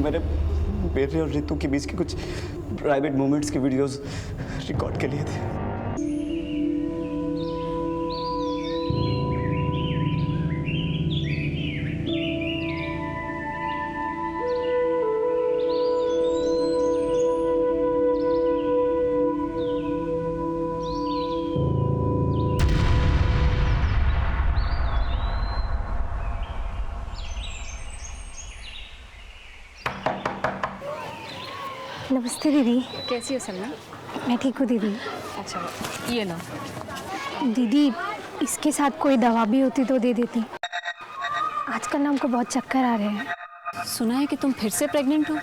मैंने मेरे और रितु के बीच के कुछ प्राइवेट मोमेंट्स के वीडियोस रिकॉर्ड के लिए थे। नमस्ते दीदी। कैसी हो सलमा? मैं ठीक हूँ दीदी। अच्छा ये लो। दीदी इसके साथ कोई दवा भी होती तो दे देती। आजकल ना हमको बहुत चक्कर आ रहे हैं। सुना है कि तुम फिर से प्रेग्नेंट हो।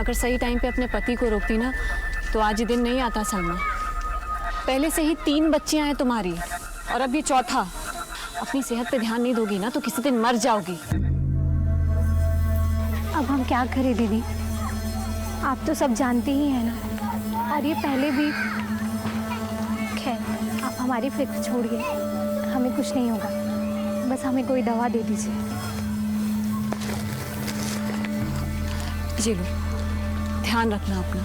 अगर सही टाइम पे अपने पति को रोकती ना तो आज ये दिन नहीं आता सलमा। पहले से ही 3 बच्चियां हैं तुम्हारी और अब ये चौथा। अपनी सेहत पे ध्यान नहीं दोगी ना तो किसी दिन मर जाओगी। अब हम क्या करें दीदी, आप तो सब जानते ही हैं ना। और ये पहले भी। खैर आप हमारी फिक्र छोड़िए, हमें कुछ नहीं होगा। बस हमें कोई दवा दे दीजिए। ये लो, ध्यान रखना अपना।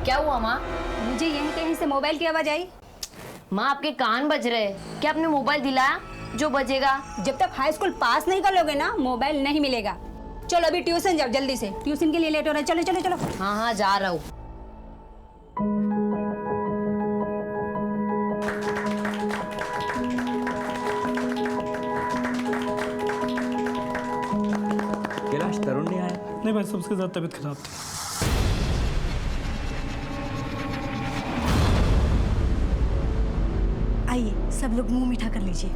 क्या हुआ माँ? मुझे यहीं कहीं से मोबाइल की आवाज आई। माँ आपके कान बज रहे। क्या आपने मोबाइल दिलाया जो बजेगा? जब तक हाई स्कूल पास नहीं कर लोगे ना मोबाइल नहीं मिलेगा। चलो अभी ट्यूशन जाओ जल्दी से, ट्यूशन के लिए लेट हो रहा है। चलो चलो चलो। हाँ हाँ जा रहा हूँ। कैलाश तरुण नहीं आया? नहीं भाई, सबसे ज़्यादा तबीयत खराब थी। आइए सब लोग मुंह मीठा कर लीजिए।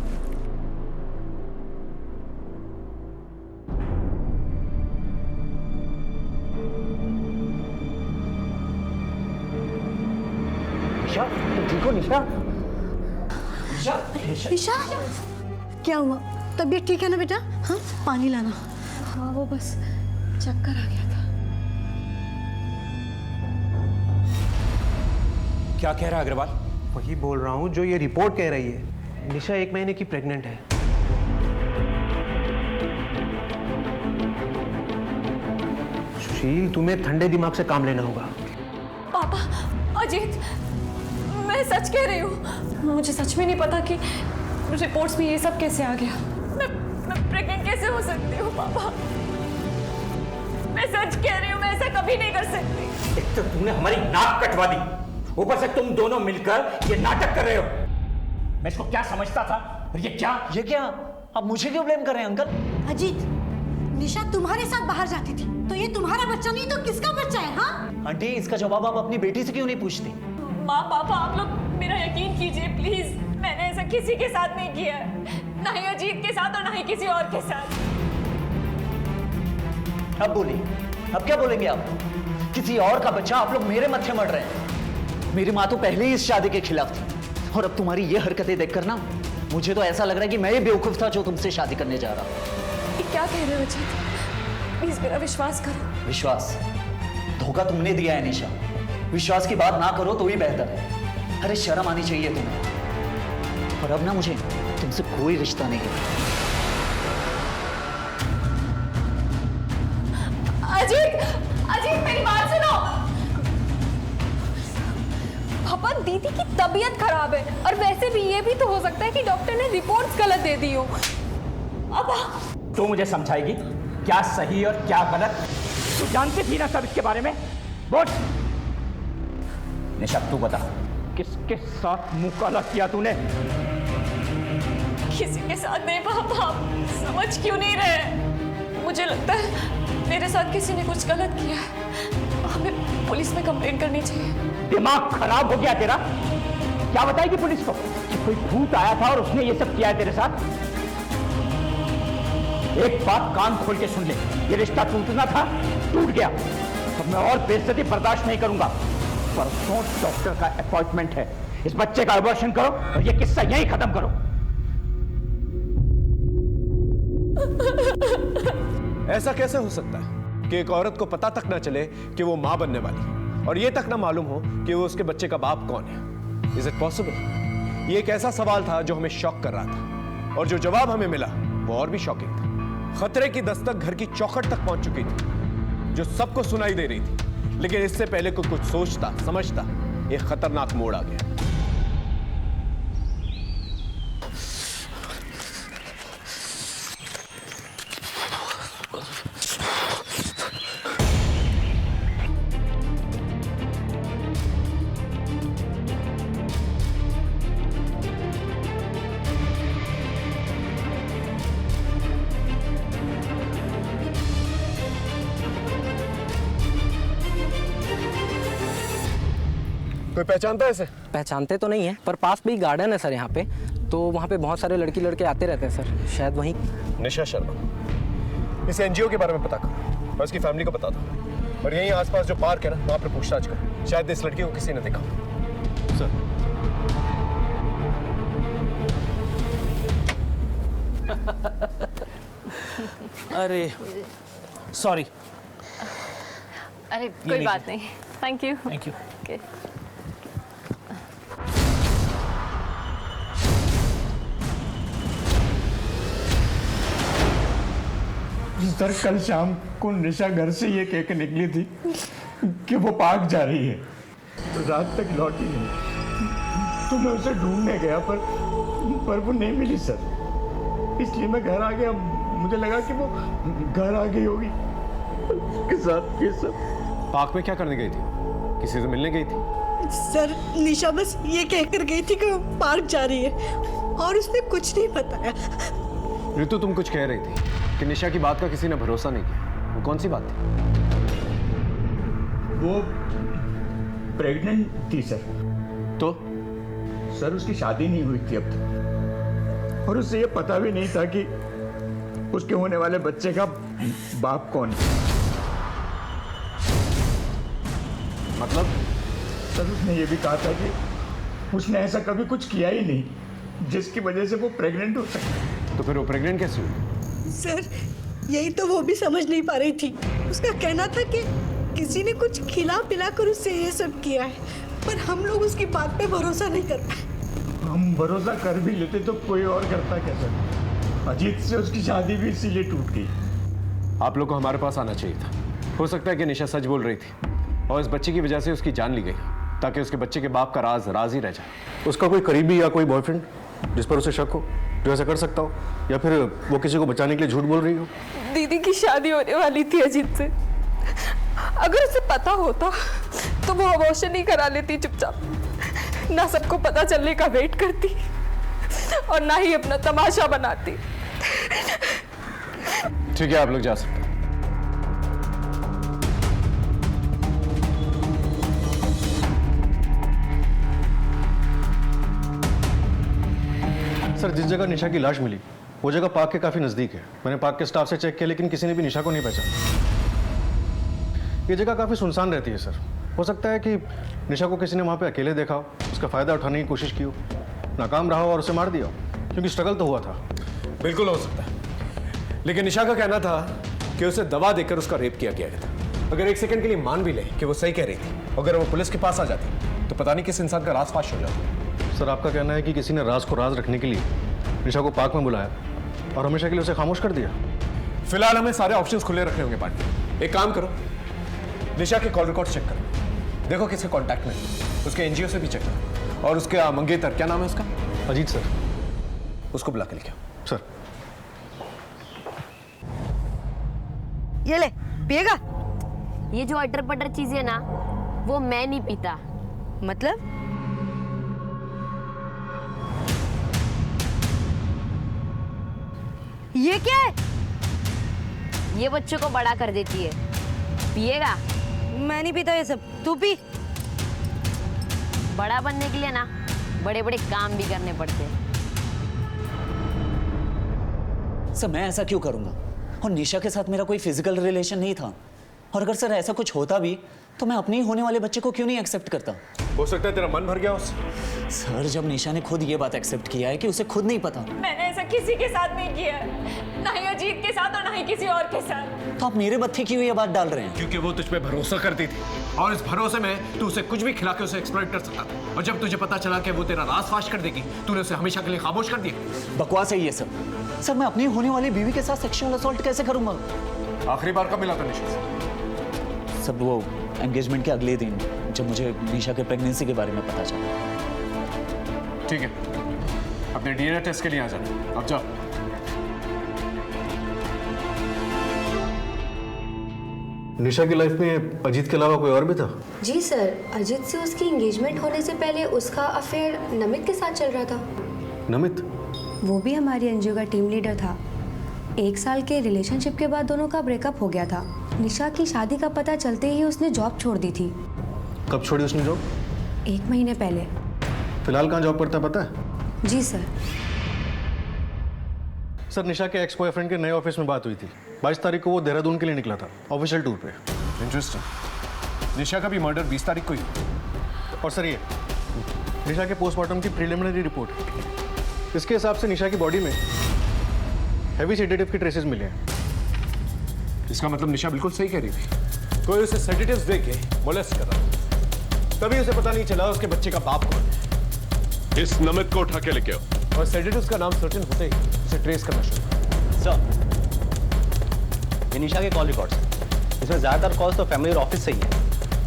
निशा, तुम ठीक हो निशा? निशा क्या हुआ? तबीयत ठीक है ना बेटा? हाँ पानी लाना। हाँ वो बस चक्कर आ गया था। क्या कह रहा है अग्रवाल? वही बोल रहा हूँ जो ये रिपोर्ट कह रही है। निशा 1 महीने की प्रेग्नेंट है। सुशील, तुम्हें ठंडे दिमाग से काम लेना होगा। पापा, अजीत, मैं सच कह रही हूँ। मुझे सच में नहीं पता कि रिपोर्ट्स में ये सब कैसे आ गया। मैं प्रेग्नेंट कैसे हो सकती हूँ पापा? मैं सच कह रही हूँ, मैं ऐसा कभी नहीं कर सकती। एक तो तुमने हमारी नाक कटवा दी, ऊपर से तुम दोनों मिलकर ये नाटक कर रहे हो। मैं इसको क्या समझता था और ये क्या? अब मुझे क्यों ब्लेम कर रहे हैं अंकल? अजीत, निशा तुम्हारे साथ बाहर जाती थी तो ये तुम्हारा बच्चा नहीं तो किसका बच्चा है? हाँ आंटी, इसका जवाब आप अपनी बेटी से क्यों नहीं पूछती? माँ पापा आप लोग मेरा यकीन कीजिए प्लीज। मैंने ऐसा किसी के साथ नहीं किया है, ना ही अजीत के साथ और ना ही किसी और के साथ। अब बोलिए, अब क्या बोलेंगे आप? किसी और का बच्चा, आप लोग मेरे मत्थे मर रहे हैं। मेरी माँ तो पहले ही इस शादी के खिलाफ थी और अब तुम्हारी ये हरकतें देखकर ना मुझे तो ऐसा लग रहा है कि मैं ही बेवकूफ था जो तुमसे शादी करने जा रहा हूँ। ये क्या कह रहे हो अजीत? प्लीज मेरा विश्वास करो। विश्वास? धोखा तुमने दिया है निशा। विश्वास की बात ना करो तो ही बेहतर है। अरे शर्म आनी चाहिए तुम्हें। और अब ना मुझे तुमसे कोई रिश्ता नहीं है। अजीत मेरी बात सुनो। पापा दीदी की तबीयत खराब है और वैसे भी ये भी तो हो सकता है कि डॉक्टर ने रिपोर्ट्स गलत दे दी हो। अब तू मुझे समझाएगी क्या सही और क्या गलत? तू जानती थी ना सब इसके बारे में? बोल निशा, तू बता किसके साथ मुंह काला किया तूने? किसी के साथ नहीं पापा, आप समझ क्यों नहीं रहे? मुझे लगता है मेरे साथ किसी ने कुछ गलत किया है। हमें पुलिस में कंप्लेंट करनी चाहिए। दिमाग खराब हो गया तेरा? क्या बताएगी पुलिस को कि कोई भूत आया था और उसने ये सब किया है तेरे साथ? एक बात कान खोल के सुन ले, ये रिश्ता टूटना था, टूट गया। अब मैं और बेइज्जती बर्दाश्त नहीं करूंगा। परसों डॉक्टर का अपॉइंटमेंट है। इस बच्चे का अबॉर्शन करो और ये किस्सा यहीं खत्म करो। ऐसा कैसे हो सकता है कि एक औरत को पता तक ना चले कि वो मां बनने वाली, और ये तक ना मालूम हो कि वो उसके बच्चे का बाप कौन है? Is it possible? ये एक ऐसा सवाल था जो हमें शॉक कर रहा था, और जो जवाब हमें मिला वो और भी शॉकिंग था। खतरे की दस्तक घर की चौखट तक पहुंच चुकी थी, जो सबको सुनाई दे रही थी, लेकिन इससे पहले कोई कुछ सोचता समझता, एक खतरनाक मोड़ आ गया। कोई पहचानता है इसे? पहचानते तो नहीं है, पर पास में ही गार्डन है सर यहाँ पे, तो वहाँ पे बहुत सारे लड़की लड़के आते रहते हैं सर, शायद वहीं। निशा शर्मा, इस एनजीओ के बारे में पता करो और इसकी फैमिली को बता दो, और यहीं आसपास जो पार्क है ना वहाँ पर पूछताछ करो, शायद इस लड़की को किसी ने देखा। सर अरे सॉरी। अरे कोई बात नहीं, thank you. Thank you. Okay. Sir कल शाम को निशा घर से ये कह के निकली थी कि वो पार्क जा रही है, तो रात तक लौटी नहीं, तो मैं उसे ढूंढने गया पर वो नहीं मिली सर, इसलिए मैं घर आ गया। मुझे लगा कि वो घर आ गई होगी, उसके साथ ये सब। पार्क में क्या करने गई थी? किसी से मिलने गई थी? सर निशा बस ये कहकर गई थी कि वो पार्क जा रही है और उसने कुछ नहीं बताया। ऋतु, तुम कुछ कह रही थी कि निशा की बात का किसी ने भरोसा नहीं किया, वो कौन सी बात थी? वो प्रेग्नेंट थी सर। तो सर उसकी शादी नहीं हुई थी अब तक, और उसे ये पता भी नहीं था कि उसके होने वाले बच्चे का बाप कौन है। मतलब? सर उसने ये भी कहा था कि उसने ऐसा कभी कुछ किया ही नहीं जिसकी वजह से वो प्रेग्नेंट हो सके। तो फिर वो प्रेग्नेंट कैसे हुई? सर यही तो वो भी समझ नहीं पा रही थी। उसका कहना था कि किसी ने कुछ खिला पिला कर उससे ये सब किया है, पर हम लोग उसकी बात पे भरोसा नहीं कर पाए। हम भरोसा कर भी लेते तो कोई और करता कैसा? अजीत से उसकी शादी भी इसीलिए टूट गई। आप लोग को हमारे पास आना चाहिए था। हो सकता है कि निशा सच बोल रही थी और इस बच्चे की वजह से उसकी जान ली गई, ताकि उसके बच्चे के बाप का राज ही रह जाए। उसका कोई करीबी या कोई बॉयफ्रेंड जिस पर उसे शक हो, जो ऐसा कर सकता हो, या फिर वो किसी को बचाने के लिए झूठ बोल रही हो? दीदी की शादी होने वाली थी अजीत से, अगर उसे पता होता तो वो अबॉर्शन नहीं करा लेती चुपचाप, ना सबको पता चलने का वेट करती और ना ही अपना तमाशा बनाती। ठीक है, आप लोग जा सकते हैं। सर, जिस जगह निशा की लाश मिली वो जगह पार्क के काफी नजदीक है। मैंने पार्क के स्टाफ से चेक किया, लेकिन किसी ने भी निशा को नहीं पहचाना। ये जगह काफी सुनसान रहती है सर। हो सकता है कि निशा को किसी ने वहां पे अकेले देखा हो, उसका फायदा उठाने की कोशिश की हो, नाकाम रहा हो और उसे मार दिया हो, क्योंकि स्ट्रगल तो हुआ था। बिल्कुल हो सकता है, लेकिन निशा का कहना था कि उसे दवा देकर उसका रेप किया गया था। अगर एक सेकंड के लिए मान भी ले कि वो सही कह रही थी, अगर वो पुलिस के पास आ जाती तो पता नहीं किस इंसान का राज फाश हो जाता। सर, आपका कहना है कि किसी ने राज को राज रखने के लिए निशा को पार्क में बुलाया और हमेशा के लिए उसे खामोश कर दिया। फिलहाल हमें सारे ऑप्शंस खुले रखने होंगे पार्टी। एक काम करो, निशा के कॉल रिकॉर्ड चेक करो, देखो किसके कांटेक्ट में, उसके एनजीओ से भी चेक करो, और उसके मंगेतर, क्या नाम है उसका? अजीत सर। उसको बुला के लेके आओ। सर। ये ले, पिएगा? ये जो अटर पटर चीजें ना, वो मैं नहीं पीता। मतलब? ये क्या है? ये बच्चों को बड़ा कर देती है। पिएगा? मैं नहीं पीता ये सब, तू पी। बड़ा बनने के लिए ना बड़े बड़े काम भी करने पड़ते हैं। सर, मैं ऐसा क्यों करूंगा? और निशा के साथ मेरा कोई फिजिकल रिलेशन नहीं था, और अगर सर ऐसा कुछ होता भी तो मैं अपने ही होने वाले बच्चे को क्यों नहीं एक्सेप्ट करता? हो सकता है तेरा मन भर गया उससे। सर, जब निशा ने खुद ये बात एक्सेप्ट किया है कि उसे खुद नहीं पता, मैंने ऐसा किसी के साथ नहीं किया है, ना ही अजीत के साथ और ना ही किसी और के साथ। तो आप मेरे बत्थे क्यों ये बात डाल रहे हैं? क्योंकि वो तुझ पे भरोसा करती थी और इस भरोसे में तू उसे कुछ भी खिला के उसे एक्सप्लॉइट कर सकता था। और जब तुझे पता चला कि वो तेरा राज फाश कर देगी, तूने उसे हमेशा के लिए खामोश कर दिया। बकवास है ये सब। सर, मैं अपनी होने वाली बीवी के साथ सेक्सुअल असॉल्ट कैसे करूंगा? आखिरी बार कब मिला था निशा से? सब वो एंगेजमेंट के अगले दिन, जब मुझे निशा के प्रेगनेंसी के बारे में पता चला। ठीक है, अपने डीएनए टेस्ट के लिए आ जाना। अब जाओ। निशा की लाइफ में अजीत के अलावा कोई और भी था? जी सर, अजीत से उसकी एंगेजमेंट होने से पहले उसका अफेयर नमित के साथ चल रहा था। नमित? वो भी हमारी एनजीओ का टीम लीडर था। 1 साल के रिलेशनशिप के बाद दोनों का ब्रेकअप हो गया था। निशा की शादी का पता चलते ही उसने जॉब छोड़ दी थी। कब छोड़ी उसने जॉब? 1 महीने पहले। फिलहाल कहाँ जॉब करता पता है? जी सर। सर, निशा के एक्स बॉयफ्रेंड के नए ऑफिस में बात हुई थी। 22 तारीख को वो देहरादून के लिए निकला था, ऑफिशियल टूर पे। इंटरेस्टिंग। निशा का भी मर्डर 20 तारीख को ही। और सर, ये निशा के पोस्टमार्टम की प्रिलिमिनरी रिपोर्ट। इसके हिसाब से निशा की बॉडी में हैवी सेडेटिव के ट्रेसेस मिले हैं। इसका मतलब निशा बिल्कुल सही कह रही थी। कोई उसे सेडेटिव्स दे के मोलेस्ट कर रहा था, तभी उसे पता नहीं चला उसके बच्चे का बाप कौन है। इस नमित को उठा के लेके आओ। और सेडेटिव्स का नाम सर्टेन होते ही उसे ट्रेस करना शुरू। सर, ये निशा के कॉल रिकॉर्ड्स हैं। इसमें ज़्यादातर कॉल्स तो फैमिली और ऑफिस से ही है।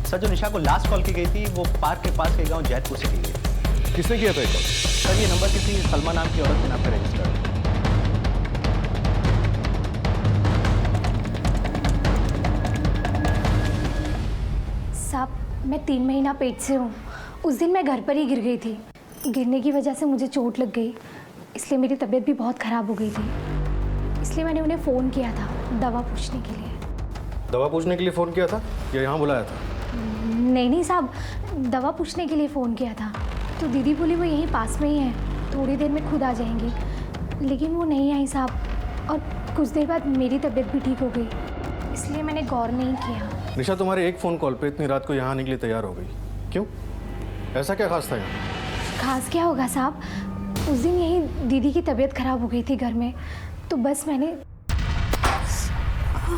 सर, जो निशा को लास्ट कॉल की गई थी वो पार्क के पास के गांव जैतपुर से की गई। किसने किया था ये कॉल? सर, ये नंबर किसी सलमा नाम की औरत के नाम पर रजिस्टर्ड है। साहब, मैं 3 महीना पेट से हूँ। उस दिन मैं घर पर ही गिर गई थी। गिरने की वजह से मुझे चोट लग गई, इसलिए मेरी तबीयत भी बहुत ख़राब हो गई थी। इसलिए मैंने उन्हें फ़ोन किया था दवा पूछने के लिए। दवा पूछने के लिए फ़ोन किया था या यहाँ बुलाया था? नहीं साहब, दवा पूछने के लिए फ़ोन किया था। तो दीदी बोली वो यहीं पास में ही है, थोड़ी देर में खुद आ जाएंगी। लेकिन वो नहीं आई साहब, और कुछ देर बाद मेरी तबीयत भी ठीक हो गई, इसलिए मैंने गौर नहीं किया। निशा तुम्हारे एक फ़ोन कॉल पे इतनी रात को यहाँ आने के लिए तैयार हो गई, क्यों? ऐसा क्या खास था यहाँ? खास क्या होगा साहब, उस दिन यही दीदी की तबीयत खराब हो गई थी घर में, तो बस मैंने।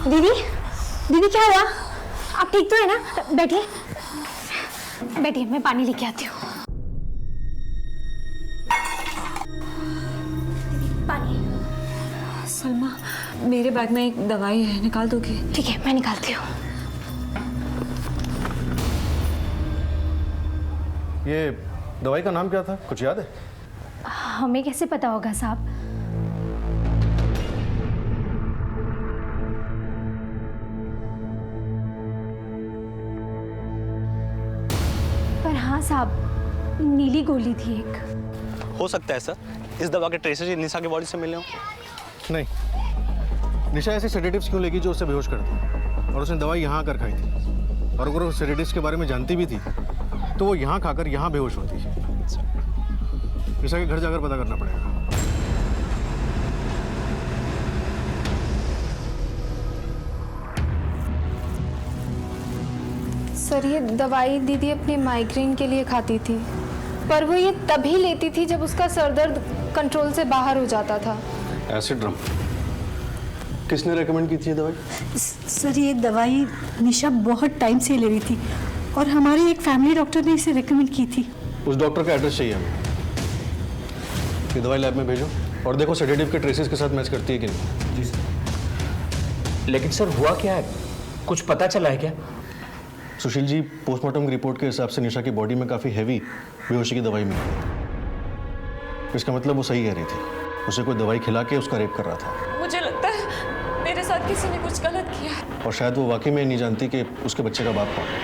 दीदी क्या हुआ? आप ठीक तो है ना? बैठिए बैठिए, मैं पानी लेके आती हूँ। पानी। सलमा, मेरे बैग में एक दवाई है, निकाल दोगी? ठीक है, मैं निकालती हूँ। ये दवाई का नाम क्या था, कुछ याद है? हमें कैसे पता होगा साहब? पर हाँ साहब, नीली गोली थी एक। हो सकता है सर, इस दवा के ट्रेसेस निशा की बॉडी से मिले हों। नहीं, निशा ऐसे सेडेटिव्स क्यों लेगी जो उसे बेहोश कर दी? और उसने दवाई यहाँ आकर खाई थी। और अगर वो सेडेटिव्स के बारे में जानती भी थी तो वो यहाँ खाकर यहाँ बेहोश होती है। निशा के घर जाकर पता करना पड़ेगा। सर, ये दवाई दीदी अपने माइग्रेन के लिए खाती थी, पर वो ये तभी लेती थी जब उसका सर दर्द कंट्रोल से बाहर हो जाता था। एसिड ड्रम किसने रेकमेंड की थी ये दवाई? सर, ये दवाई निशा बहुत टाइम से ले रही थी और हमारे एक फैमिली डॉक्टर ने इसे रेकमेंड की थी। उस डॉक्टर का एड्रेस चाहिए हमें। ये दवाई लैब में भेजो और देखो सेडेटिव के ट्रेसेस के साथ मैच करती है कि नहीं। जी सर। लेकिन सर, हुआ क्या है? कुछ पता चला है क्या? सुशील जी, पोस्टमार्टम की रिपोर्ट के हिसाब से निशा की बॉडी में काफ़ी हैवी बेहोशी की दवाई मिली। इसका मतलब वो सही कह रही थी, उसे कोई दवाई खिला के उसका रेप कर रहा था। मुझे लगता है मेरे साथ किसी ने कुछ गलत किया, और शायद वो वाकई में नहीं जानती कि उसके बच्चे का बाप कौन है।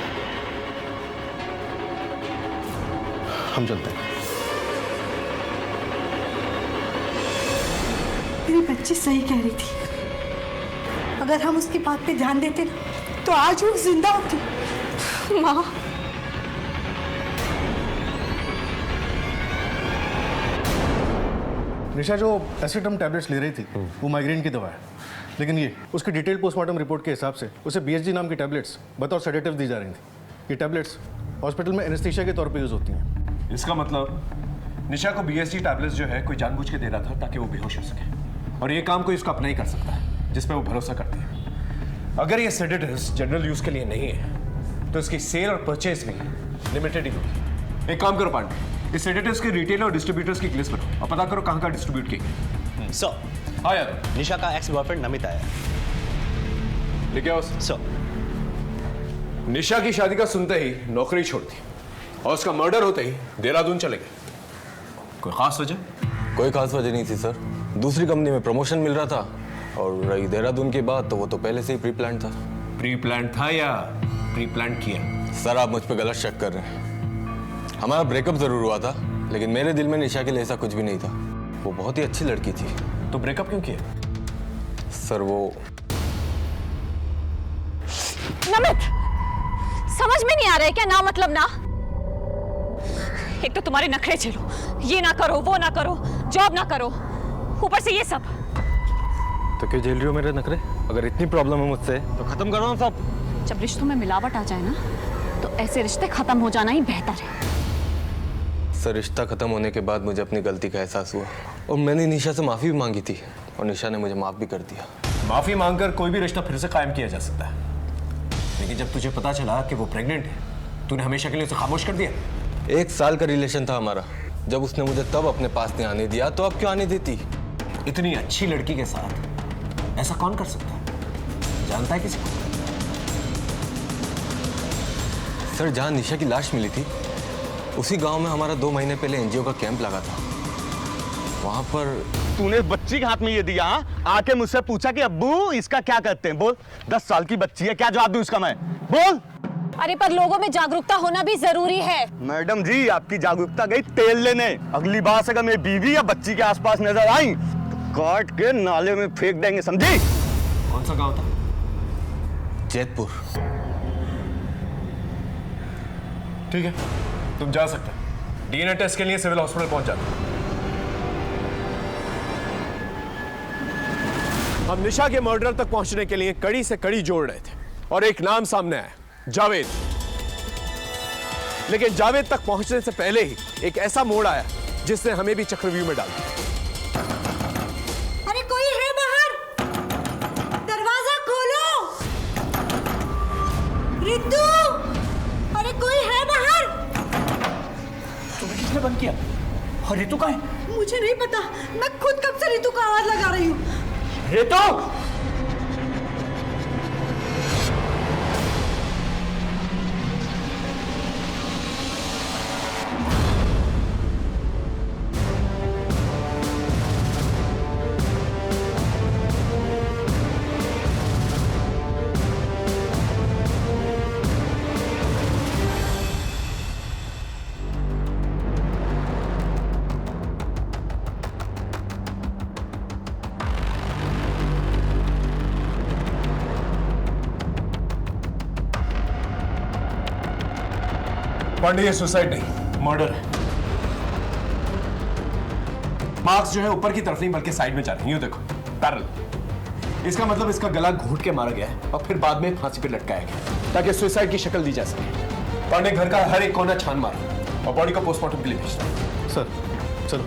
हम चलते हैं। मेरी बच्ची सही कह रही थी, अगर हम उसकी बात पे ध्यान देते ना तो आज वो जिंदा होती। माँ, निशा जो एसिड्रम टैबलेट्स ले रही थी वो माइग्रेन की दवा है, लेकिन ये उसकी डिटेल पोस्टमार्टम रिपोर्ट के हिसाब से उसे BSG नाम की टैबलेट्स बतौर सेडेटिव दी जा रही थी। ये टैबलेट्स हॉस्पिटल में एनेस्थीसिया के तौर पे यूज़ होती हैं। इसका मतलब निशा को BSG टैबलेट्स जो है कोई जानबूझ के दे रहा था ताकि वो बेहोश हो सके, और ये काम कोई उसका अपना ही कर सकता है जिस पे वो भरोसा करती है। अगर ये सेडेटिव्स जनरल यूज के लिए नहीं है तो इसकी सेल और परचेज भी लिमिटेड ही होगी। एक काम करो पांडे, इस सेडेटिव्स के रिटेलर और डिस्ट्रीब्यूटर्स की लिस्ट बनाओ और पता करो कहाँ कहाँ डिस्ट्रीब्यूट की। सर, हाँ यार, निशा का एक्स बॉयफ्रेंड नमित आया है। लेके आओ। सर, निशा की शादी का सुनते ही नौकरी छोड़ दी और उसका मर्डर होते ही देहरादून चले गए। कोई खास वजह? कोई खास वजह नहीं थी सर, दूसरी कंपनी में प्रमोशन मिल रहा था, और रही देहरादून की बात तो वो तो पहले से ही प्री प्लान था। प्री प्लान था या प्री प्लान किया? सर आप मुझ पे गलत शक कर रहे हैं। हमारा ब्रेकअप जरूर हुआ था, लेकिन मेरे दिल में निशा के लिए ऐसा कुछ भी नहीं था। वो बहुत ही अच्छी लड़की थी। तो ब्रेकअप क्यों किया? सर वो नमित, समझ में नहीं आ रहा है क्या ना मतलब ना? एक तो तुम्हारे नखरे झेलो, ये ना करो वो ना करो, जॉब ना करो, ऊपर से ये सब। तो क्यों झेल रही हो मेरे नखरे? अगर इतनी प्रॉब्लम है मुझसे तो खत्म करो ना सब। जब रिश्तों में मिलावट आ जाए ना तो ऐसे रिश्ते खत्म हो जाना ही बेहतर है। सर रिश्ता खत्म होने के बाद मुझे अपनी गलती का एहसास हुआ और मैंने निशा से माफी भी मांगी थी और निशा ने मुझे माफ भी कर दिया। माफी मांगकर कोई भी रिश्ता फिर से कायम किया जा सकता है, लेकिन जब तुझे पता चला कि वो प्रेग्नेंट है, तूने हमेशा के लिए उसे खामोश कर दिया। 1 साल का रिलेशन था हमारा, जब उसने मुझे तब अपने पास नहीं आने दिया तो अब क्यों आने देती? इतनी अच्छी लड़की के साथ ऐसा कौन कर सकता है? जानता है किसी को? सर जहाँ निशा की लाश मिली थी उसी गांव में हमारा 2 महीने पहले NGO का कैंप लगा था। वहां पर तूने बच्ची के हाथ में ये दिया, आके मुझसे पूछा कि अब्बू इसका क्या करते हैं? बोल, 10 साल की बच्ची है, क्या जवाब दूं इसका मैं? बोल। अरे पर लोगों में जागरूकता होना भी जरूरी है। मैडम जी आपकी जागरूकता गई तेल लेने। अगली बार से अगर मेरी बीवी या बच्ची के आसपास नजर आई तो काट के नाले में फेंक देंगे, समझी? कौन सा गांव था? जैतपुर। ठीक है, तुम जा सकते हो। DNA टेस्ट के लिए सिविल हॉस्पिटल पहुंच जाते। हम निशा के मर्डर तक पहुंचने के लिए कड़ी से कड़ी जोड़ रहे थे और एक नाम सामने आया, जावेद। लेकिन जावेद तक पहुंचने से पहले ही एक ऐसा मोड़ आया जिसने हमें भी चक्रव्यूह में डाल दिया। अरे कोई है बाहर? दरवाजा खोलो। रितु, अरे कोई है बाहर? तुम्हें किसने बंद किया? और रितु कहाँ है? मुझे नहीं पता, मैं खुद कब से रितु का आवाज लगा रही हूँ। रितु! पांडे ये सुसाइड नहीं, मर्डर है। मार्क्स जो है ऊपर की तरफ नहीं बल्कि साइड में जा रहे हैं, यूं देखो, पैरेलल। इसका मतलब इसका गला घोंट के मारा गया है और फिर बाद में फांसी पे लटकाया गया ताकि सुसाइड की शक्ल दी जा सके। पांडे घर का हर एक कोना छान मारा और बॉडी को पोस्टमार्टम के लिए भेजना। सर चलो।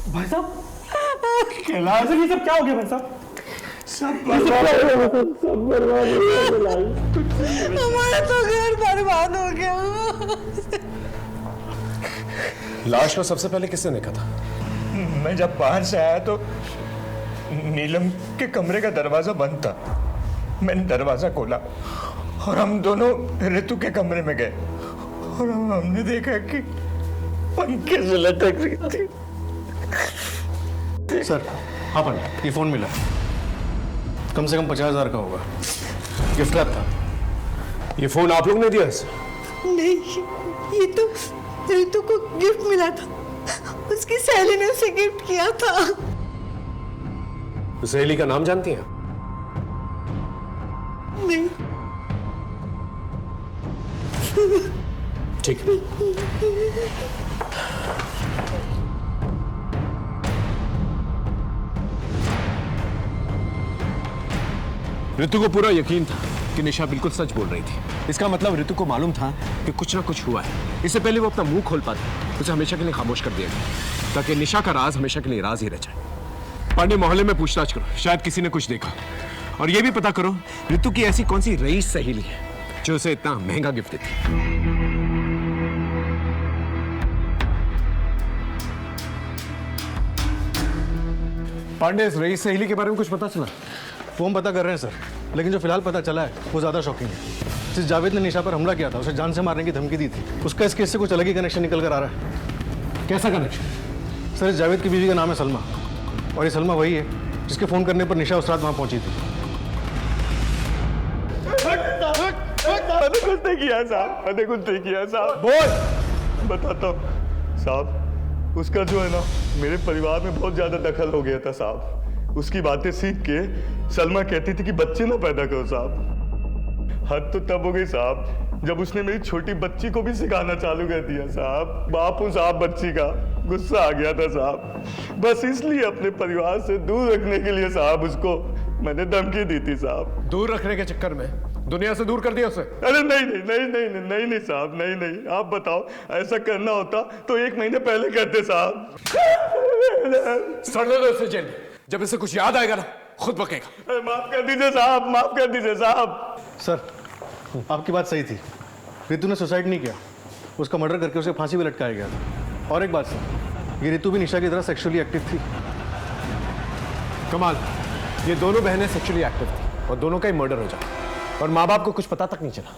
भाई साहब, कैलाश ये सब क्या हो गया भाई साहब? हमारा तो घर बर्बाद हो गया। लाश को सबसे पहले किसने देखा था? मैं जब बाहर से आया तो नीलम के कमरे का दरवाजा बंद था। मैंने दरवाजा खोला और हम दोनों ऋतु के कमरे में गए और हमने देखा कि पंखे से लटक रही थी। सर हाँ पंडित, ये फोन मिला, कम से कम 50,000 का होगा, गिफ्ट रैप था। ये फोन आप लोग ने दिया? नहीं, ये तो ऋतु को गिफ्ट मिला था, उसकी सहेली ने उसे गिफ्ट किया था। सहेली का नाम जानती हैं? नहीं। ठीक है। ऋतु को पूरा यकीन था कि निशा बिल्कुल सच बोल रही थी। इसका मतलब ऋतु को मालूम था कि कुछ ना कुछ हुआ है। इससे पहले वो अपना मुंह खोल पाता, उसे हमेशा के लिए खामोश कर दिया गया ताकि निशा का राज हमेशा के लिए राज ही रह जाए। पांडे मोहल्ले में पूछताछ करो, शायद किसी ने कुछ देखा। और ये भी पता करो ऋतु की ऐसी कौन सी रईस सहेली है जो उसे इतना महंगा गिफ्ट देती। पांडे, इस रईस सहेली के बारे में कुछ पता चला? वो हम पता कर रहे हैं सर, लेकिन जो फिलहाल पता चला है वो ज़्यादा शॉकिंग है। जिस जावेद ने निशा पर हमला किया था, उसे जान से मारने की धमकी दी थी, उसका इस केस से कुछ अलग ही कनेक्शन निकल कर आ रहा है। कैसा कनेक्शन? सर, इस जावेद की बीवी का नाम है सलमा, और ये सलमा वही है जिसके फ़ोन करने पर निशा उस रात वहाँ पहुँची थी। मैंने कुछ नहीं किया साहब, मैंने कुछ नहीं किया साहब। बोल। बताता हूँ साहब, उसका जो है ना मेरे परिवार में बहुत ज्यादा दखल हो गया था साहब। उसकी बातें सीख के सलमा कहती थी कि बच्चे ना पैदा करो साहब। हद तो तब हो गई साहब जब उसने मेरी छोटी बच्ची को भी सिखाना चालू कर दिया साहब। बाप हूँ साहब बच्ची का, गुस्सा आ गया था साहब। बस इसलिए अपने परिवार से दूर रखने के लिए साहब उसको मैंने धमकी दी थी साहब। दूर रखने के चक्कर में दुनिया से दूर कर दिया उसे? अरे नहीं नहीं नहीं नहीं नहीं नहीं नहीं साहब, नहीं नहीं। आप बताओ, ऐसा करना होता तो 1 महीने पहले करते साहब। सड़ने दो उसे जेल में, जब इसे कुछ याद आएगा ना खुद बकेगा। माफ कर दीजिए साहब, माफ कर दीजिए साहब। सर, आपकी बात सही थी, ऋतु ने सुसाइड नहीं किया, उसका मर्डर करके उसे फांसी पे लटकाया गया था। और एक बात सर, ये ऋतु भी निशा की तरह सेक्सुअली एक्टिव थी। कमाल, ये दोनों बहनें सेक्सुअली एक्टिव थी और दोनों का ही मर्डर हो जाता और माँ बाप को कुछ पता तक नहीं चला।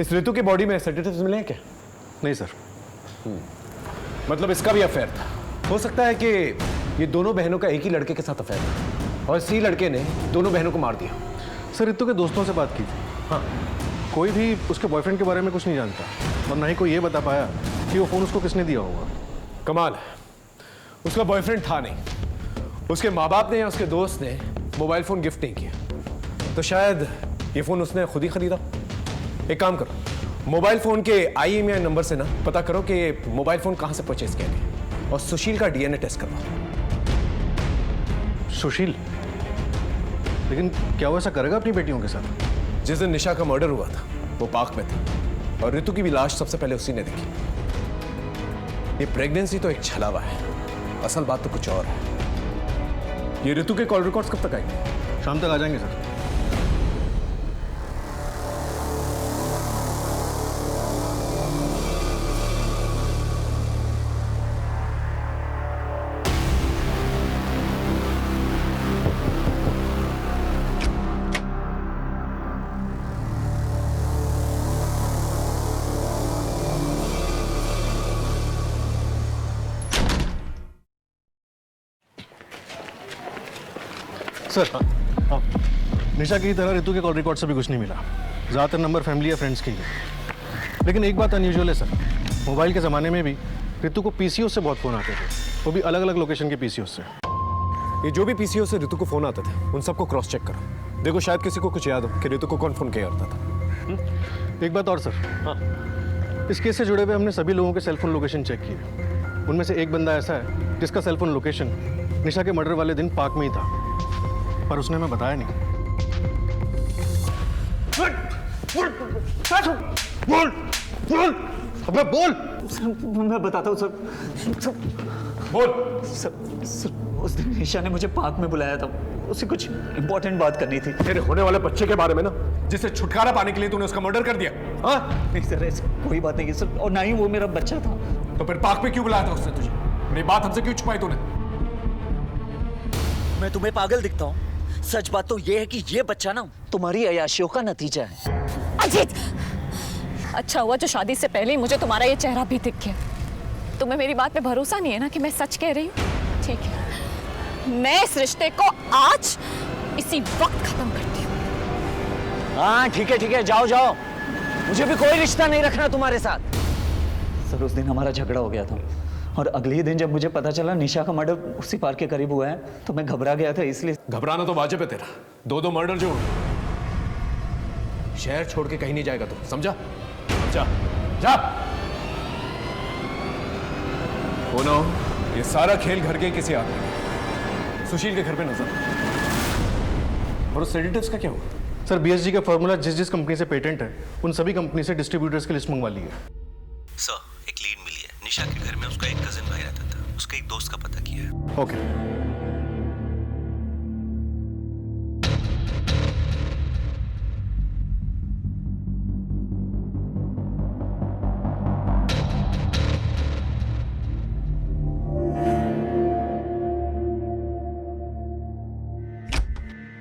इस ऋतु की बॉडी में सेडेटिव्स मिले हैं क्या? नहीं सर। मतलब इसका भी अफेयर था। हो सकता है कि ये दोनों बहनों का एक ही लड़के के साथ अफेयर था और इसी लड़के ने दोनों बहनों को मार दिया। सर, ऋतु के दोस्तों से बात की थी। हाँ, कोई भी उसके बॉयफ्रेंड के बारे में कुछ नहीं जानता और ना ही कोई ये बता पाया कि वो फ़ोन उसको किसने दिया होगा। कमाल है, उसका बॉयफ्रेंड था नहीं, उसके माँ बाप ने या उसके दोस्त ने मोबाइल फ़ोन गिफ्ट नहीं किया, तो शायद ये फ़ोन उसने खुद ही खरीदा। एक काम करो, मोबाइल फ़ोन के IMEI नंबर से ना पता करो कि मोबाइल फ़ोन कहाँ से परचेज किया गया और सुशील का DNA टेस्ट करवाओ। सुशील? लेकिन क्या वो ऐसा करेगा अपनी बेटियों के साथ? जिस दिन निशा का मर्डर हुआ था वो पार्क में था और ऋतु की भी लाश सबसे पहले उसी ने देखी। ये प्रेगनेंसी तो एक छलावा है, असल बात तो कुछ और है। ये ऋतु के कॉल रिकॉर्ड्स कब तक आएंगे? शाम तक आ जाएंगे सर। सर, हाँ, निशा की तरह ऋतु के कॉल रिकॉर्ड से भी कुछ नहीं मिला। ज़्यादातर नंबर फैमिली या फ्रेंड्स के ही है। लेकिन एक बात अनयूजुअल है सर, मोबाइल के ज़माने में भी ऋतु को PCO से बहुत फ़ोन आते थे, वो भी अलग अलग लोकेशन के PCO से। ये जो भी PCO से ऋतु को फ़ोन आते थे उन सबको क्रॉस चेक करो, देखो शायद किसी को कुछ याद हो कि ऋतु को कौन फ़ोन किया करता था। एक बात और सर, हाँ, इस केस से जुड़े हुए हमने सभी लोगों के सेलफोन लोकेशन चेक किए। उनमें से एक बंदा ऐसा है जिसका सेलफोन लोकेशन निशा के मर्डर वाले दिन पार्क में ही था, पर उसने हमें बताया नहीं। बोल बोल अबे बोल। मैं बताता हूँ सर। बोल। सर, उस दिन निशा ने मुझे पार्क में बुलाया था, उससे कुछ इंपॉर्टेंट बात करनी थी। तेरे होने वाले बच्चे के बारे में ना, जिसे छुटकारा पाने के लिए तूने उसका मर्डर कर दिया। हाँ? नहीं सर, ऐसी कोई बात नहीं सर, और ना ही वो मेरा बच्चा था। तो फिर पार्क में क्यों बुलाया था उसने तुझे? मेरी बात हमसे क्यों छुपाई तूने? मैं तुम्हें पागल दिखता हूँ? सच बात तो ये है कि ये बच्चा ना तुम्हारी अय्याशियों का नतीजा है। अजीत, अच्छा हुआ जो शादी से पहले ही मुझे तुम्हारा ये चेहरा भी दिख गया। तुम्हें मेरी बात पे भरोसा नहीं है ना कि मैं सच कह रही हूँ? ठीक है, मैं इस रिश्ते को आज इसी वक्त खत्म करती हूँ। हाँ ठीक है, जाओ जाओ, मुझे भी कोई रिश्ता नहीं रखना तुम्हारे साथ। सर, उस दिन हमारा झगड़ा हो गया था और अगले ही दिन जब मुझे पता चला निशा का मर्डर उसी पार्क के करीब हुआ है तो मैं घबरा गया था, इसलिए। घबराना तो वाजिब है तेरा। दो मर्डर जो शहर छोड़ के कहीं नहीं जाएगा तू, समझा? जा जा। हो ये सारा खेल घर के किसी आदमी का, सुशील के घर पे नजर। और उस सेडेटिव्स का क्या हुआ? सर बीएसजी का फॉर्मूला जिस कंपनी से पेटेंट है उन सभी कंपनी से डिस्ट्रीब्यूटर्स की लिस्ट मंगवा ली है। सर एक लीड मिली है। निशा के घर में उसका एक कजिन भाई रहता था, उसके एक दोस्त का पता किया है। ओके।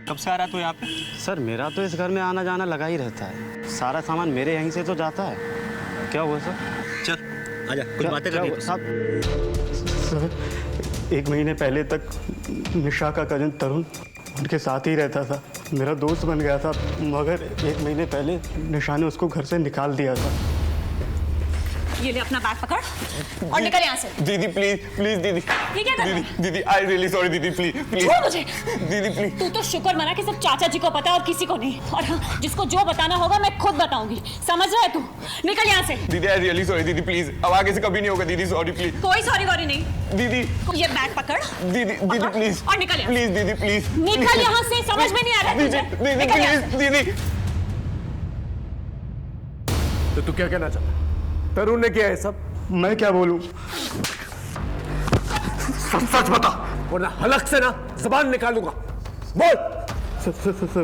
कब से आ रहा तू यहाँ पे? सर मेरा तो इस घर में आना जाना लगा ही रहता है, सारा सामान मेरे यहीं से तो जाता है। क्या हुआ सर? चल आजा, कुछ बातें करेंगे। सर 1 महीने पहले तक निशा का कजन तरुण उनके साथ ही रहता था, मेरा दोस्त बन गया था, मगर 1 महीने पहले निशा ने उसको घर से निकाल दिया था। ये ले अपना बैग पकड़ और निकल यहाँ से। दीदी प्लीज प्लीज दीदी। ये क्या कर रहा है? दीदी आई रियली सॉरी दीदी, प्लीज प्लीज। छोड़ मुझे। दीदी प्लीज। तू तो शुक्र मना कि सिर्फ चाचा जी को पता है और किसी को नहीं। और हाँ, जिसको जो बताना होगा मैं खुद बताऊंगी, समझ रहा है तू? निकल यहाँ से। दीदी आई रियली सॉरी दीदी, प्लीज अब आगे से कभी नहीं होगा दीदी, सॉरी प्लीज। कोई सॉरी वॉरी नहीं दीदी। ये बैग पकड़ दीदी, दीदी प्लीज और निकल यहाँ। प्लीज दीदी प्लीज निकल यहाँ से, समझ में नहीं आ रहा दीदी, दीदी प्लीज दीदी। तो तू क्या कहना चाहता? तरुण ने किया है सब? मैं क्या बोलूं? सच बता वरना हलक से ना जुबान निकालूंगा। बोल। सर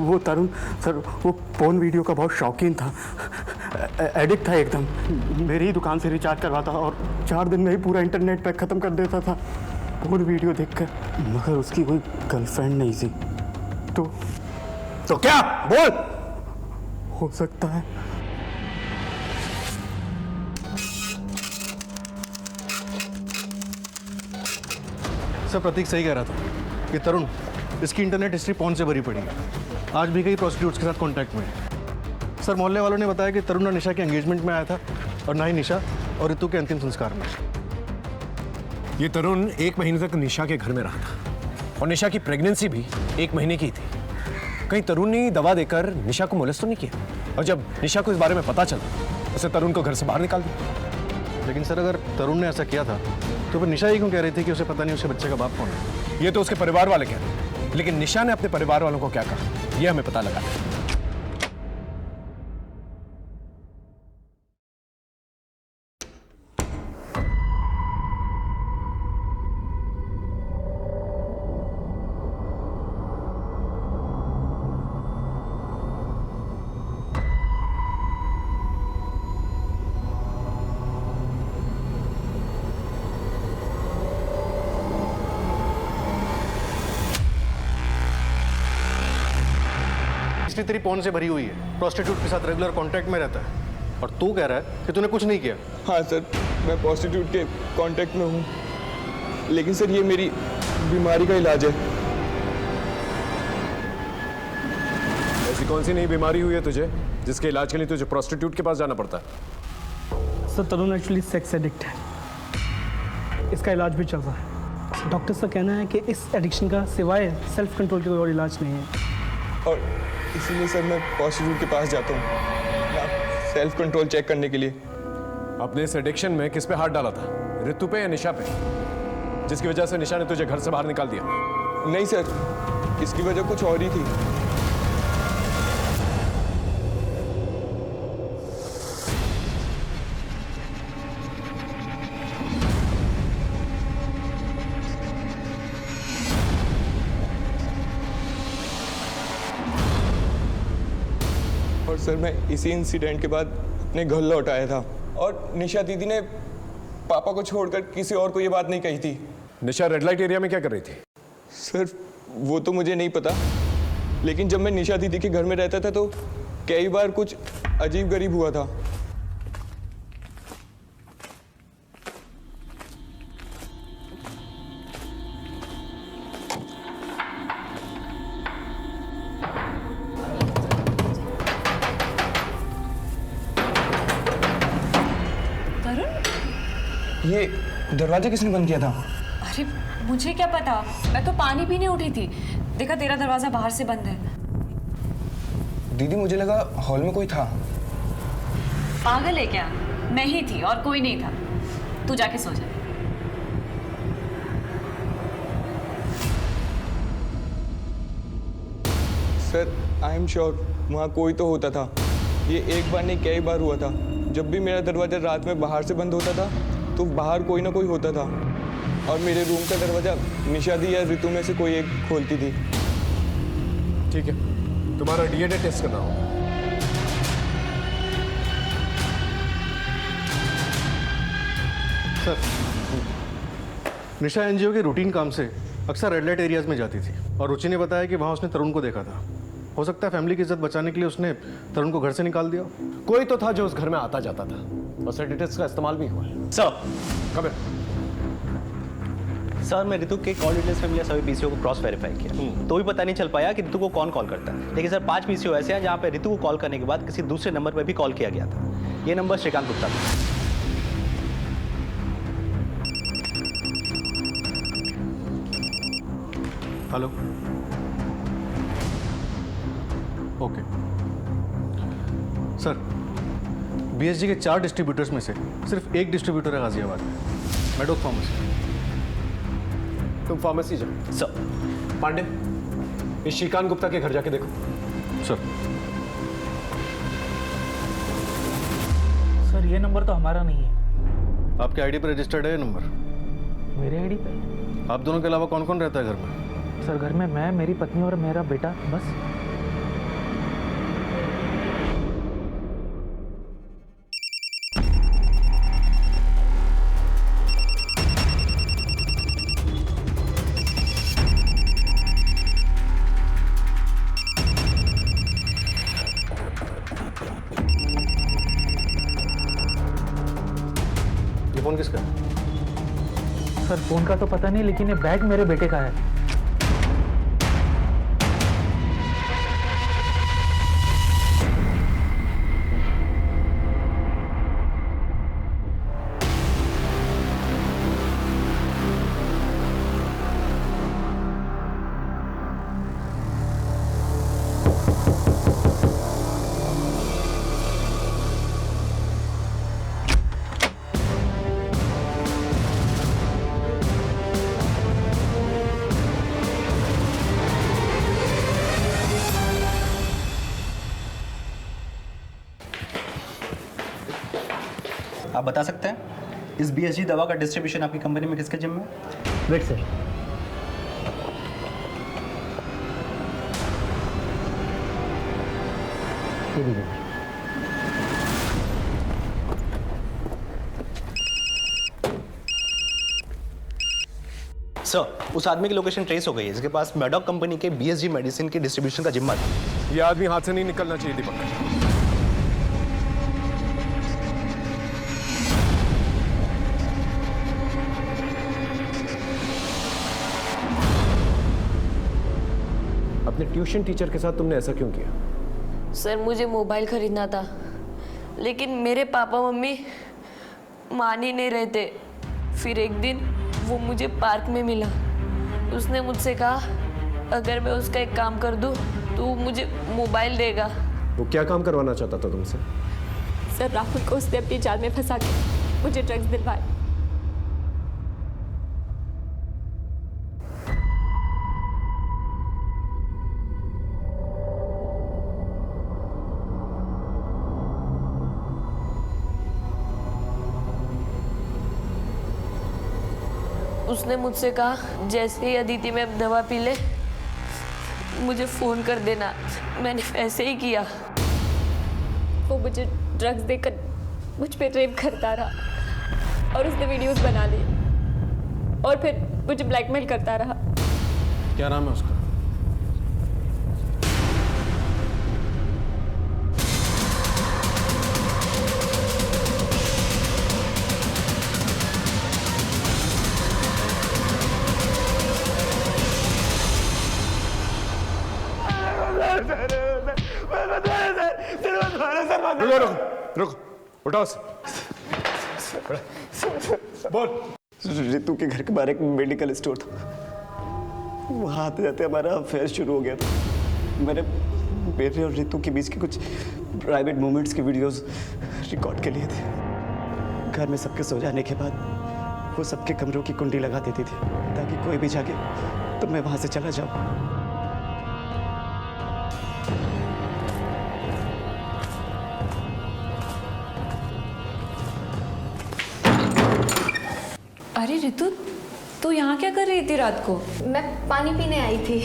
वो तरुण सर वो पोर्न वीडियो का बहुत शौकीन था, एडिक्ट था एकदम। मेरी ही दुकान से रिचार्ज करवाता और 4 दिन में ही पूरा इंटरनेट पैक खत्म कर देता था पोर्न वीडियो देखकर, मगर उसकी कोई गर्लफ्रेंड नहीं थी। तो क्या? बोल। हो सकता है सर प्रतीक सही कह रहा था कि तरुण इसकी इंटरनेट हिस्ट्री पॉर्न से भरी पड़ी है। आज भी कई प्रोस्टिट्यूट्स के साथ कांटेक्ट में है। सर मोहल्ले वालों ने बताया कि तरुण और निशा के एंगेजमेंट में आया था और ना ही निशा और ऋतु के अंतिम संस्कार में। ये तरुण 1 महीने तक निशा के घर में रहा था और निशा की प्रेगनेंसी भी 1 महीने की थी। कहीं तरुण ने दवा देकर निशा को मोलेस्ट तो नहीं किया? और जब निशा को इस बारे में पता चला उसे तरुण को घर से बाहर निकाल दिया। लेकिन सर अगर तरुण ने ऐसा किया था तो फिर निशा ही क्यों कह रही थी कि उसे पता नहीं उसके बच्चे का बाप कौन है? ये तो उसके परिवार वाले कह रहे हैं, लेकिन निशा ने अपने परिवार वालों को क्या कहा ये हमें पता लगा। हिस्ट्री तेरी पॉर्न से भरी हुई है, प्रोस्टिट्यूट के साथ रेगुलर कांटेक्ट में रहता है और तू कह रहा है कि तूने कुछ नहीं किया। हाँ सर, मैं प्रोस्टिट्यूट के कांटेक्ट में हूँ, लेकिन सर ये मेरी बीमारी का इलाज है। ऐसी कौन सी नई बीमारी हुई है तुझे जिसके इलाज के लिए तुझे प्रोस्टिट्यूट के पास जाना पड़ता है? सर तरुण एक्चुअली सेक्स एडिक्ट है, इसका इलाज भी चल रहा है। डॉक्टर्स का कहना है कि इस एडिक्शन का सिवाय सेल्फ कंट्रोल के कोई और इलाज नहीं है। और इसीलिए सर मैं प्रोस्टिट्यूट के पास जाता हूँ सेल्फ कंट्रोल चेक करने के लिए। अपने इस एडिक्शन में किस पे हाथ डाला था, ऋतु पे या निशा पे, जिसकी वजह से निशा ने तुझे घर से बाहर निकाल दिया? नहीं सर, इसकी वजह कुछ और ही थी। और सर मैं इसी इंसिडेंट के बाद अपने घर लौट आया था और निशा दीदी ने पापा को छोड़कर किसी और को ये बात नहीं कही थी। निशा रेड लाइट एरिया में क्या कर रही थी? सर वो तो मुझे नहीं पता, लेकिन जब मैं निशा दीदी के घर में रहता था तो कई बार कुछ अजीब गरीब हुआ था। दरवाजा किसने बंद किया था? अरे मुझे क्या पता, मैं तो पानी पीने उठी थी, देखा तेरा दरवाजा बाहर से बंद है। दीदी मुझे लगा हॉल में कोई था। पागल है क्या? मैं ही थी और कोई नहीं था। तू जाके सो जा। सर आई एम श्योर वहाँ कोई तो होता था। ये एक बार नहीं कई बार हुआ था। जब भी मेरा दरवाज़ा रात में बाहर से बंद होता था तो बाहर कोई ना कोई होता था, और मेरे रूम का दरवाज़ा निशा दी या ऋतु में से कोई एक खोलती थी। ठीक है, तुम्हारा डीएनए टेस्ट करना होगा। सर, निशा एनजीओ के रूटीन काम से अक्सर रेड लाइट एरियाज में जाती थी और रुचि ने बताया कि वहाँ उसने तरुण को देखा था। हो सकता है फैमिली की इज्जत बचाने के लिए उसने तरुण को घर से निकाल दिया। कोई तो था जो उस घर में आता जाता था, फैसिलिटीज का इस्तेमाल भी हुआ है। सर मैं ऋतु के कॉल डिटेल्स में मिले सभी पीसीओ को क्रॉस वेरीफाई किया, तो भी पता नहीं चल पाया कि ऋतु को कौन कॉल करता है। लेकिन सर 5 पीसीओ ऐसे हैं जहाँ पे ऋतु को कॉल करने के बाद किसी दूसरे नंबर पर भी कॉल किया गया था। ये नंबर श्रीकांत गुप्ता था। हेलो, ओके सर, बीएसजी के 4 डिस्ट्रीब्यूटर्स में से सिर्फ एक डिस्ट्रीब्यूटर है गाजियाबाद में, मेडोक फार्मेसी। तुम फार्मेसी जाओ। सर। पांडे, इस श्रीकांत गुप्ता के घर जाके देखो। सर। सर ये नंबर तो हमारा नहीं है। आपके आईडी पर रजिस्टर्ड है ये नंबर? मेरे आईडी पे? आप दोनों के अलावा कौन कौन रहता है घर में? सर घर में मैं, मेरी पत्नी और मेरा बेटा, बस। ये फोन किसका है? सर फोन का तो पता नहीं, लेकिन ये बैग मेरे बेटे का है। आप बता सकते हैं इस बीएसजी दवा का डिस्ट्रीब्यूशन आपकी कंपनी में किसके जिम्मे है? Wait sir. ये लीजिए। सर उस आदमी की लोकेशन ट्रेस हो गई है जिसके पास मेडोक कंपनी के बीएसजी मेडिसिन के डिस्ट्रीब्यूशन का जिम्मा था। ये आदमी हाथ से नहीं निकलना चाहिए दीपक। अपने ट्यूशन टीचर के साथ तुमने ऐसा क्यों किया? सर मुझे मोबाइल खरीदना था, लेकिन मेरे पापा मम्मी मान ही नहीं रहे थे। फिर एक दिन वो मुझे पार्क में मिला। उसने मुझसे कहा अगर मैं उसका एक काम कर दूं तो वो मुझे मोबाइल देगा। वो क्या काम करवाना चाहता था तुमसे? सर राहुल को उसने अपनी जाल में फंसा के मुझे ड्रग्स दिलवाए। उसने मुझसे कहा जैसे ही अदिति में दवा पी ले मुझे फ़ोन कर देना। मैंने वैसे ही किया। वो मुझे ड्रग्स देकर मुझ पे रेप करता रहा और उसने वीडियोस बना ली और फिर मुझे ब्लैकमेल करता रहा। क्या नाम है उसका? रुको रुको रुको, उठाओ। बोल। रितु के घर के बाहर एक मेडिकल स्टोर था। वहाँ आते जाते हमारा अफेयर शुरू हो गया था। मैंने मेरे और रितु के बीच के कुछ प्राइवेट मोमेंट्स के वीडियोस रिकॉर्ड के लिए थे। घर में सबके सो जाने के बाद वो सबके कमरों की कुंडी लगा देती थी ताकि कोई भी जागे तो मैं वहाँ से चला जाऊँ। अरे रितु, तू यहाँ क्या कर रही थी रात को? मैं पानी पीने आई थी।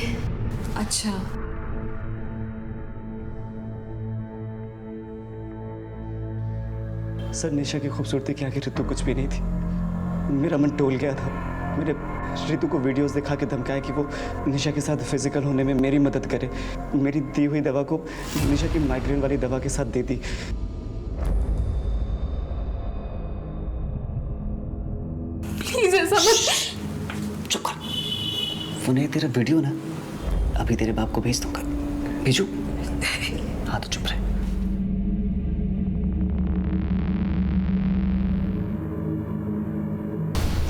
अच्छा। सर, निशा की खूबसूरती के आगे रितु कुछ भी नहीं थी। मेरा मन टोल गया था। मैंने रितु को वीडियोस दिखा के धमकाया कि वो निशा के साथ फिजिकल होने में मेरी मदद करे। मेरी दी हुई दवा को निशा की माइग्रेन वाली दवा के साथ दे दी। प्लीज ऐसा मत। चुप कर। वो नहीं तेरा वीडियो ना, अभी तेरे बाप को भेज दूंगा। भेजू? हाँ तो चुप रहे।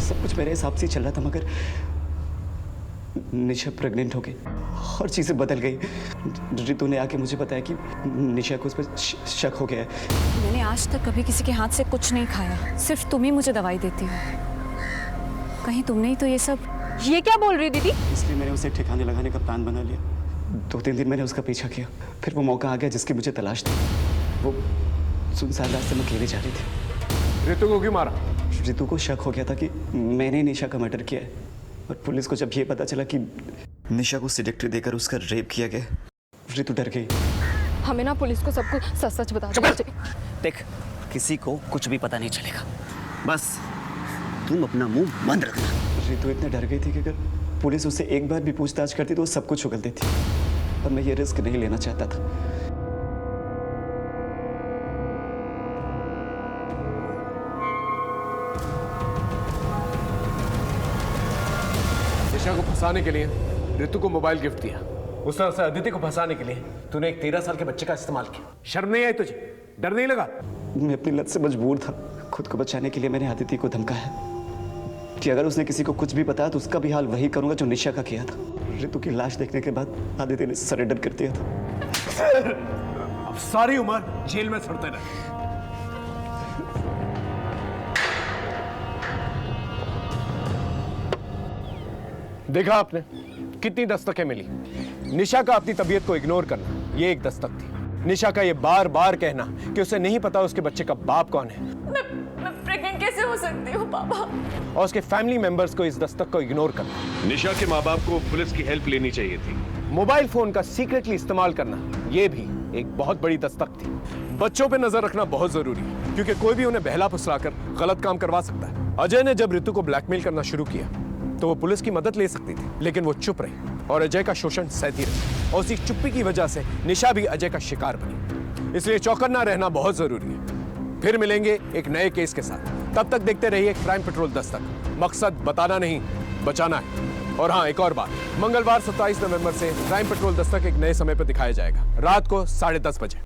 सब कुछ मेरे हिसाब से चल रहा था, मगर निशा प्रेग्नेंट हो गई और चीजें बदल गई। रितु ने आके मुझे बताया कि निशा को उस पर शक हो गया है। मैंने आज तक कभी किसी के हाथ से कुछ नहीं खाया, सिर्फ तुम ही मुझे दवाई देती हो। कहीं तुमने ही तो ये सब। ये क्या बोल रही दीदी? इसलिए मैंने उसे ठिकाने लगाने का प्लान बना लिया। 2-3 दिन मैंने उसका पीछा किया, फिर वो मौका आ गया जिसकी मुझे तलाश थी। वो सुनसान रास्ते में अकेले जा रही थी। रितु को क्यों मारा? रितु को शक हो गया था कि मैंने निशा का मर्डर किया है, और पुलिस को जब ये पता चला कि निशा को सेडेक्ट्री देकर उसका रेप किया गया, रितु डर गई। हमें ना पुलिस को सब कुछ सच सच बता दो। देख, किसी को कुछ भी पता नहीं चलेगा, बस तुम अपना मुंह बंद रखना। रितु इतने डर गई थी कि अगर पुलिस उससे एक बार भी पूछताछ करती तो वो सब कुछ उगल देती, पर मैं ये रिस्क नहीं लेना चाहता था। निशा को फंसाने के लिए रितु को मोबाइल गिफ्ट दिया। उस तरह से अदिति को फंसाने के लिए तूने एक 13 साल के बच्चे का इस्तेमाल किया। शर्म नहीं आई तुझे? डर नहीं लगा? मैं अपनी लत से मजबूर था। खुद को बचाने के लिए मैंने अदिति को धमकाया कि अगर उसने किसी को कुछ भी बताया तो उसका भी हाल वही करूंगा जो निशा का किया था। रितु की लाश देखने के बाद अदिति ने सरेंडर कर दिया था। अब सारी उम्र जेल में सड़ते रहे। देखा आपने कितनी दस्तकें मिली। निशा का अपनी तबीयत को इग्नोर करना, ये एक दस्तक थी। निशा का ये बार बार कहना कि उसे नहीं पता उसके बच्चे का बाप कौन है। मैं प्रेग्नेंट कैसे हो सकती हूँ पापा? और उसके फैमिली मेंबर्स को इस दस्तक को इग्नोर करना। निशा के माँ बाप को पुलिस की हेल्प लेनी चाहिए थी। मोबाइल फोन का सीक्रेटली इस्तेमाल करना, ये भी एक बहुत बड़ी दस्तक थी। बच्चों पे नजर रखना बहुत जरूरी है, क्योंकि कोई भी उन्हें बहला फुसलाकर गलत काम करवा सकता है। अजय ने जब रितु को ब्लैकमेल करना शुरू किया तो वो पुलिस की मदद ले सकती थी, लेकिन वो चुप रही और अजय का शोषण सहती रही, और उसी चुप्पी की वजह से निशा भी अजय का शिकार बनी। इसलिए चौकन्ना रहना बहुत जरूरी है। फिर मिलेंगे एक नए केस के साथ। तब तक देखते रहिए क्राइम पेट्रोल दस्तक। मकसद बताना नहीं, बचाना है। और हाँ, एक और बात, मंगलवार 27 नवंबर से क्राइम पेट्रोल दस्तक एक नए समय पर दिखाया जाएगा, रात को 10:30 बजे।